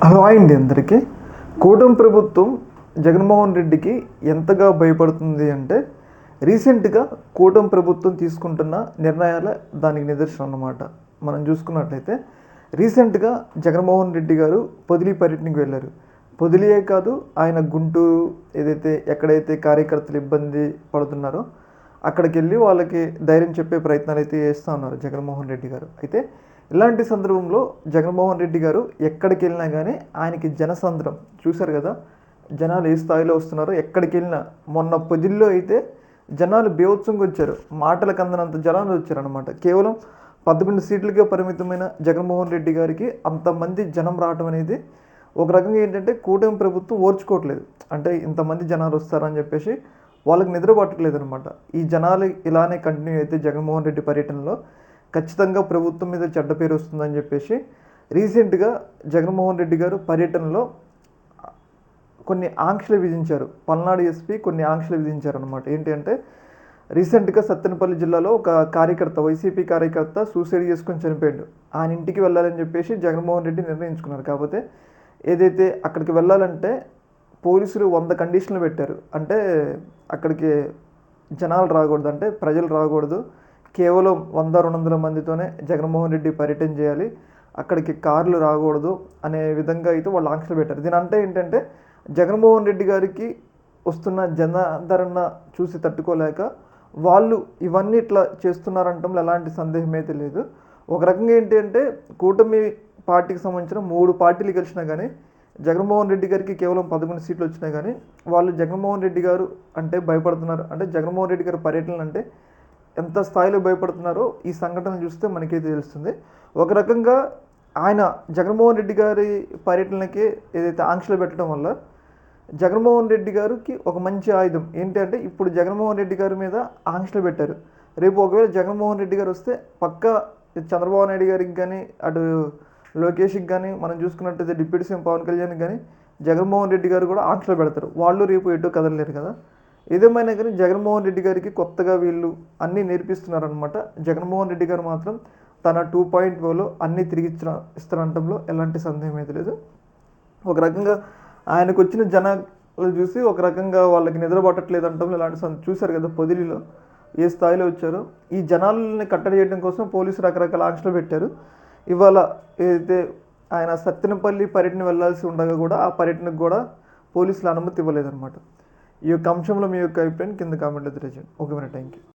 Hello అండి అందరికీ. కూటమి ప్రభుత్వం జగన్మోహన్ రెడ్డికి ఎంతగా భయపడుతుంది అంటే రీసెంట్గా కూటమి ప్రభుత్వం తీసుకుంటున్న నిర్ణయాలే దానికి నిదర్శనం అన్నమాట. మనం చూసుకున్నట్లయితే రీసెంట్గా జగన్మోహన్ రెడ్డి గారు పొదిలి పర్యటనకు వెళ్ళారు. పొదిలియే కాదు, ఆయన గుంటూరు ఎక్కడైతే కార్యకర్తలు ఇబ్బంది పడుతున్నారో అక్కడికి వెళ్ళి వాళ్ళకి ధైర్యం చెప్పే ప్రయత్నాలు అయితే చేస్తూ ఉన్నారు జగన్మోహన్ రెడ్డి గారు. అయితే ఇలాంటి సందర్భంలో జగన్మోహన్ రెడ్డి గారు ఎక్కడికి వెళ్ళినా కానీ ఆయనకి జనసంద్రం చూశారు కదా, జనాలు ఏ స్థాయిలో వస్తున్నారో. ఎక్కడికి వెళ్ళినా మొన్న పొదిల్లో అయితే జనాలు బీభత్సంగా వచ్చారు, మాటలకు అందనంత జనాలు వచ్చారనమాట. కేవలం 11 సీట్లకే పరిమితమైన జగన్మోహన్ రెడ్డి గారికి అంతమంది జనం రావడం అనేది ఒక రకంగా ఏంటంటే కూటమి ప్రభుత్వం ఓర్చుకోవట్లేదు. అంటే ఇంతమంది జనాలు వస్తారని చెప్పేసి వాళ్ళకి నిద్ర పట్టట్లేదు అనమాట. ఈ జనాలు ఇలానే కంటిన్యూ అయితే జగన్మోహన్ రెడ్డి పర్యటనలో ఖచ్చితంగా ప్రభుత్వం మీద చెడ్డ పేరు వస్తుందని చెప్పేసి రీసెంట్గా జగన్మోహన్ రెడ్డి గారు పర్యటనలో కొన్ని ఆంక్షలు విధించారు. పల్నాడు ఎస్పీ కొన్ని ఆంక్షలు విధించారు అనమాట. ఏంటి అంటే రీసెంట్గా సత్తెనపల్లి జిల్లాలో ఒక కార్యకర్త, వైసీపీ కార్యకర్త సూసైడ్ చేసుకొని చనిపోయాడు. ఆయన ఇంటికి వెళ్ళాలని చెప్పేసి జగన్మోహన్ రెడ్డి నిర్ణయించుకున్నారు. కాకపోతే అక్కడికి వెళ్ళాలంటే పోలీసులు 100 కండిషన్లు పెట్టారు. అంటే అక్కడికి జనాలు రాకూడదు, అంటే ప్రజలు రాకూడదు, కేవలం 100-200 మందితోనే జగన్మోహన్ రెడ్డి పర్యటన చేయాలి, అక్కడికి కార్లు రాకూడదు అనే విధంగా అయితే వాళ్ళు ఆంక్షలు పెట్టారు. దీని అంటే ఏంటంటే జగన్మోహన్ రెడ్డి గారికి వస్తున్న జనాదరణ చూసి తట్టుకోలేక వాళ్ళు ఇవన్నీ ఇట్లా చేస్తున్నారంటంలో ఎలాంటి సందేహం అయితే లేదు. ఒక రకంగా ఏంటి అంటే కూటమి పార్టీకి సంబంధించిన 3 పార్టీలు గెలిచినా కానీ జగన్మోహన్ రెడ్డి గారికి కేవలం 11 సీట్లు వచ్చినా కానీ వాళ్ళు జగన్మోహన్ రెడ్డి గారు అంటే భయపడుతున్నారు. అంటే జగన్మోహన్ రెడ్డి గారి పర్యటనలు అంటే ఎంత స్థాయిలో భయపడుతున్నారో ఈ సంఘటనలు చూస్తే మనకైతే తెలుస్తుంది. ఒక రకంగా ఆయన జగన్మోహన్ రెడ్డి గారి పర్యటనకి ఆంక్షలు పెట్టడం వల్ల జగన్మోహన్ రెడ్డి గారికి ఒక మంచి ఆయుధం ఏంటి అంటే ఇప్పుడు జగన్మోహన్ రెడ్డి గారి మీద ఆంక్షలు పెట్టారు. రేపు ఒకవేళ జగన్మోహన్ రెడ్డి గారు వస్తే పక్కా చంద్రబాబు నాయుడు గారికి కానీ అటు లోకేష్కి కానీ మనం చూసుకున్నట్టయితే డిప్యూటీ సీఎం పవన్ కళ్యాణ్కి కానీ జగన్మోహన్ రెడ్డి గారు కూడా ఆంక్షలు పెడతారు. వాళ్ళు రేపు ఎటు కదలలేరు కదా. ఏదేమైనా కానీ జగన్మోహన్ రెడ్డి గారికి కొత్తగా వీళ్ళు అన్నీ నేర్పిస్తున్నారనమాట. జగన్మోహన్ రెడ్డి గారు మాత్రం తన 2.0లో అన్నీ తిరిగి ఇస్తారంటంలో ఎలాంటి సందేహం అయితే లేదు. ఒక రకంగా ఆయనకు వచ్చిన జనాలు చూసి ఒక రకంగా వాళ్ళకి నిద్ర పట్టట్లేదు అంటంలో ఎలాంటి చూశారు కదా పొదిలిలో ఏ స్థాయిలో వచ్చారో. ఈ జనాలని కట్టడి చేయడం కోసం పోలీసులు రకరకాల ఆంక్షలు పెట్టారు. ఇవాళ ఆయన సత్తెనపల్లి పర్యటన వెళ్ళాల్సి ఉండగా కూడా ఆ పర్యటనకు కూడా పోలీసులు అనుమతి ఇవ్వలేదన్నమాట. ఈ యొక్క అంశంలో మీ యొక్క అభిప్రాయం కింద కామెంట్లో తెలియజేయండి. Okay, thank you.